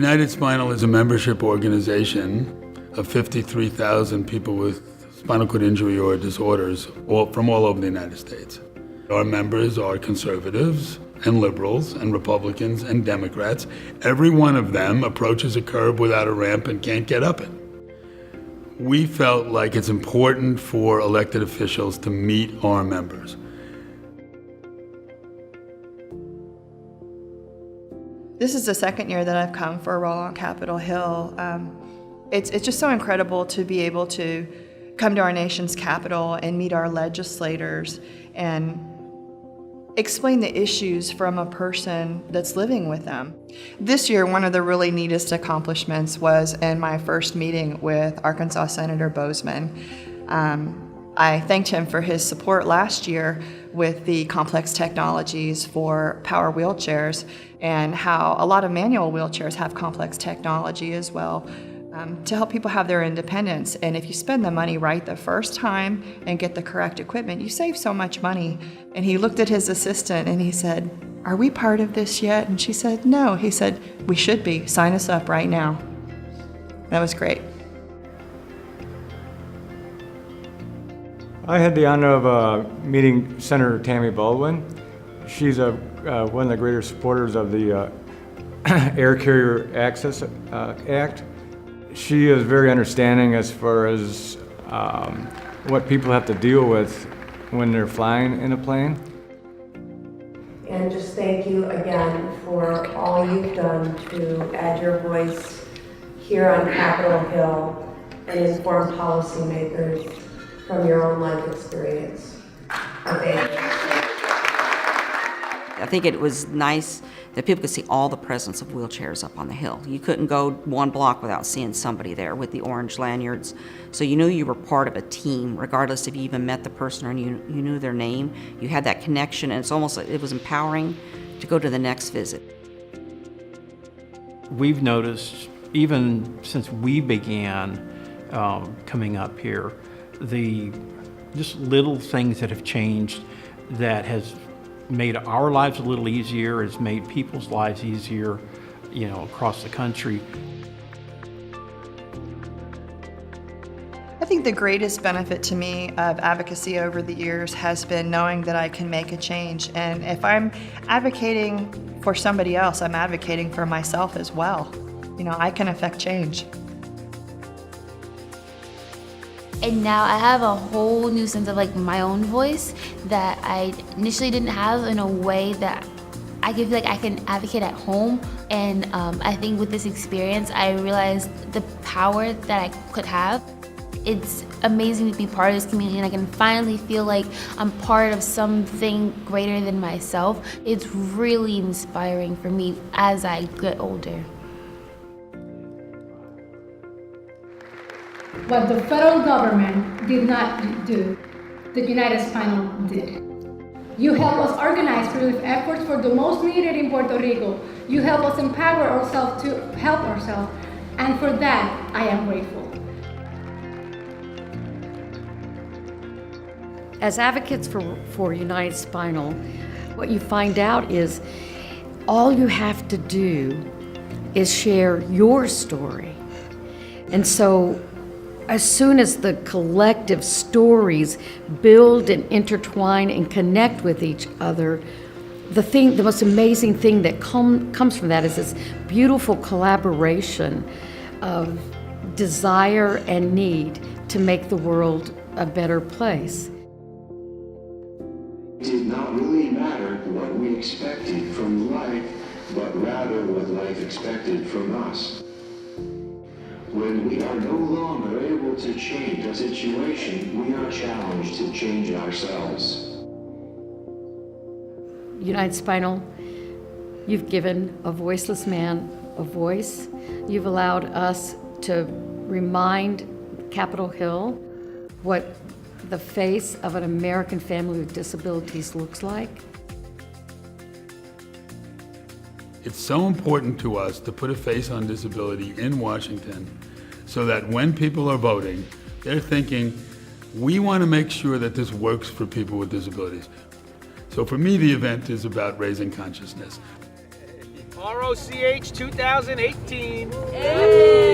United Spinal is a membership organization of 53,000 people with spinal cord injury or disorders from all over the United States. Our members are conservatives and liberals and Republicans and Democrats. Every one of them approaches a curb without a ramp and can't get up it. We felt like it's important for elected officials to meet our members. This is the second year that I've come for a role on Capitol Hill. It's just so incredible to be able to come to our nation's capital and meet our legislators and explain the issues from a person that's living with them. This year, one of the really neatest accomplishments was in my first meeting with Arkansas Senator Bozeman. I thanked him for his support last year with the complex technologies for power wheelchairs and how a lot of manual wheelchairs have complex technology as well to help people have their independence. And if you spend the money right the first time and get the correct equipment, you save so much money. And he looked at his assistant and he said, "Are we part of this yet?" And she said, "No." He said, "We should be. Sign us up right now." That was great. I had the honor of meeting Senator Tammy Baldwin. She's one of the greater supporters of the Air Carrier Access Act. She is very understanding as far as what people have to deal with when they're flying in a plane. And just thank you again for all you've done to add your voice here on Capitol Hill and inform policymakers from your own life experience. Thank you. I think it was nice that people could see all the presence of wheelchairs up on the hill. You couldn't go one block without seeing somebody there with the orange lanyards. So you knew you were part of a team, regardless if you even met the person or you knew their name. You had that connection, and it's almost like it was empowering to go to the next visit. We've noticed, even since we began coming up here, the just little things that have changed that has made our lives a little easier, has made people's lives easier, across the country. I think the greatest benefit to me of advocacy over the years has been knowing that I can make a change. And if I'm advocating for somebody else, I'm advocating for myself as well. I can affect change. And now I have a whole new sense of my own voice that I initially didn't have, in a way that I feel like I can advocate at home. And I think with this experience, I realized the power that I could have. It's amazing to be part of this community, and I can finally feel like I'm part of something greater than myself. It's really inspiring for me as I get older. What the federal government did not do, the United Spinal did. You help us organize relief efforts for the most needed in Puerto Rico. You help us empower ourselves to help ourselves, and for that, I am grateful. As advocates for United Spinal, what you find out is all you have to do is share your story. And so as soon as the collective stories build and intertwine and connect with each other, the most amazing thing that comes from that is this beautiful collaboration of desire and need to make the world a better place. It did not really matter what we expected from life, but rather what life expected from us. When we are no longer able to change a situation, we are challenged to change ourselves. United Spinal, you've given a voiceless man a voice. You've allowed us to remind Capitol Hill what the face of an American family with disabilities looks like. It's so important to us to put a face on disability in Washington so that when people are voting, they're thinking, we want to make sure that this works for people with disabilities. So for me, the event is about raising consciousness. ROCH 2018.